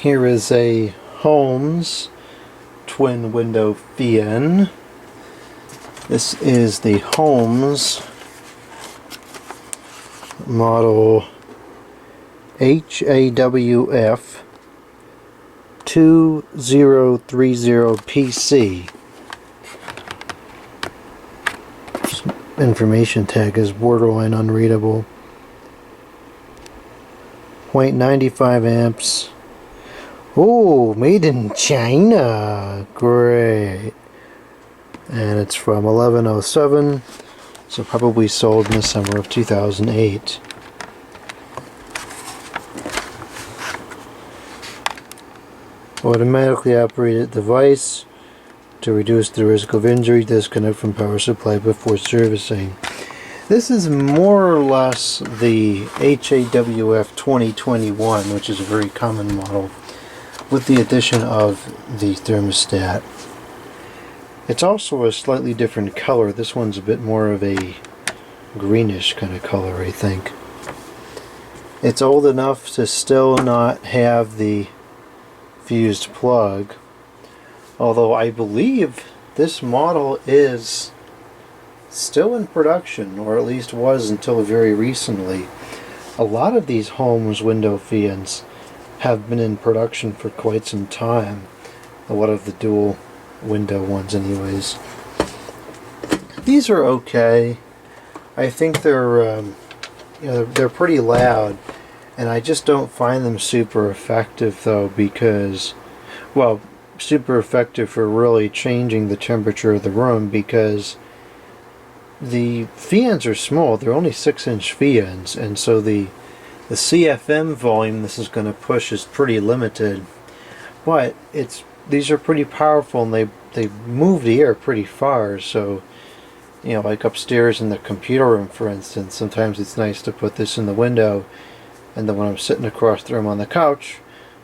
Here is a Holmes twin window fan. This is the Holmes model HAWF2030PC. Information tag is borderline unreadable. 0.95 amps. Oh, made in China. Great. And it's from 1107, so probably sold in the summer of 2008. Automatically operated device to reduce the risk of injury. Disconnect from power supply before servicing. This is more or less the HAWF2021, which is a very common model, with the addition of the thermostat. It's also a slightly different color. This one's a bit more of a greenish kind of color, I think. It's old enough to still not have the fused plug, although I believe this model is still in production, or at least was until very recently. A lot of these Holmes window fans have been in production for quite some time. A lot of the dual window ones anyways. These are okay. I think they're they're pretty loud, and I just don't find them super effective though, because, well, super effective for really changing the temperature of the room, because the fans are small. They're only 6-inch fans, and so the CFM volume this is going to push is pretty limited. But these are pretty powerful, and they move the air pretty far. So, you know, like upstairs in the computer room, for instance, sometimes it's nice to put this in the window, and then when I'm sitting across the room on the couch,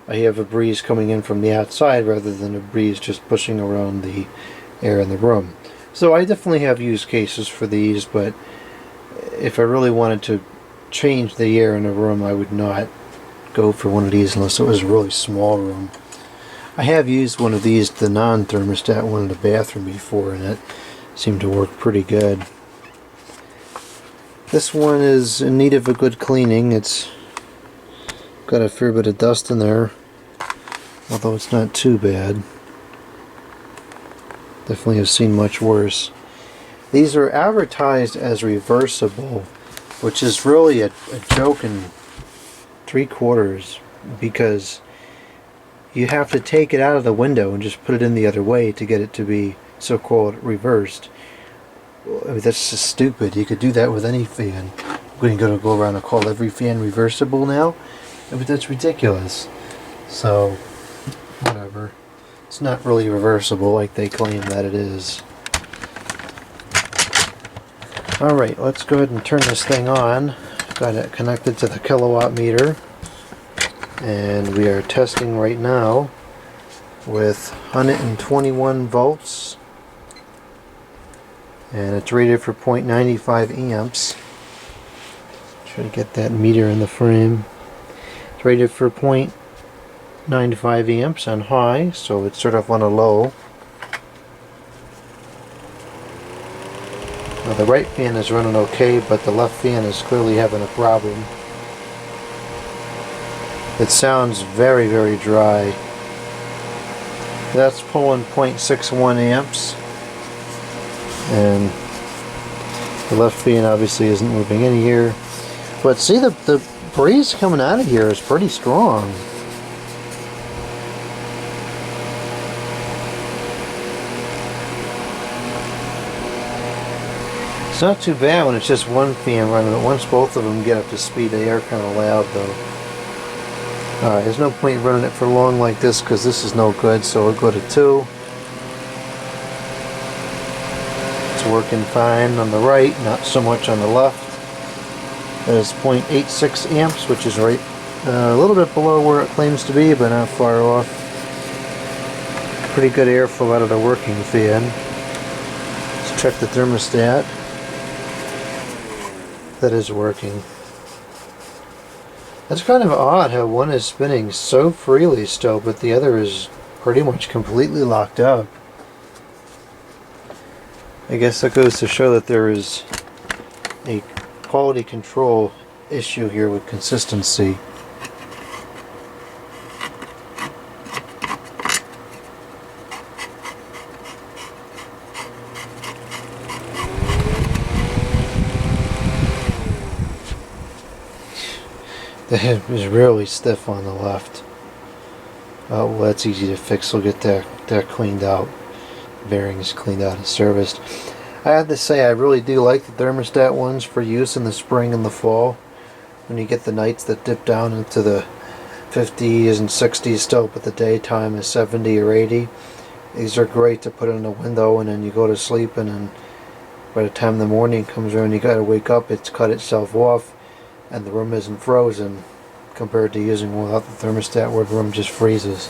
I have a breeze coming in from the outside rather than a breeze just pushing around the air in the room. So I definitely have use cases for these, but if I really wanted to change the air in a room, I would not go for one of these unless it was a really small room. I have used one of these, the non-thermostat one, in the bathroom before, and it seemed to work pretty good. This one is in need of a good cleaning. It's got a fair bit of dust in there, although it's not too bad. Definitely have seen much worse. These are advertised as reversible, which is really a joke in 3/4, because you have to take it out of the window and just put it in the other way to get it to be so-called reversed. I mean, that's just stupid. You could do that with any fan. We're going to go around and call every fan reversible now? I mean, that's ridiculous. So, whatever. It's not really reversible like they claim that it is. Alright, let's go ahead and turn this thing on. Got it connected to the kilowatt meter, and we are testing right now with 121 volts, and it's rated for 0.95 amps. Try to get that meter in the frame. It's rated for 0.95 amps on high, so it's sort of on a low. Now the right fan is running okay, but the left fan is clearly having a problem. It sounds very, very dry. That's pulling 0.61 amps, and the left fan obviously isn't moving in here. But see, the breeze coming out of here is pretty strong. It's not too bad when it's just one fan running, but once both of them get up to speed, they are kind of loud though. Alright, there's no point running it for long like this, because this is no good, so we'll go to 2. It's working fine on the right, not so much on the left. That is 0.86 amps, which is right a little bit below where it claims to be, but not far off. Pretty good airflow out of the working fan. Let's check the thermostat. That is working. That's kind of odd how one is spinning so freely still, but the other is pretty much completely locked up. I guess that goes to show that there is a quality control issue here with consistency. The head is really stiff on the left. Well, that's easy to fix. We'll get that cleaned out. Bearings cleaned out and serviced. I have to say, I really do like the thermostat ones for use in the spring and the fall. When you get the nights that dip down into the 50s and 60s still, but the daytime is 70 or 80. These are great to put in a window, and then you go to sleep, and then by the time the morning comes around, you gotta wake up, it's cut itself off, and the room isn't frozen compared to using one without the thermostat where the room just freezes.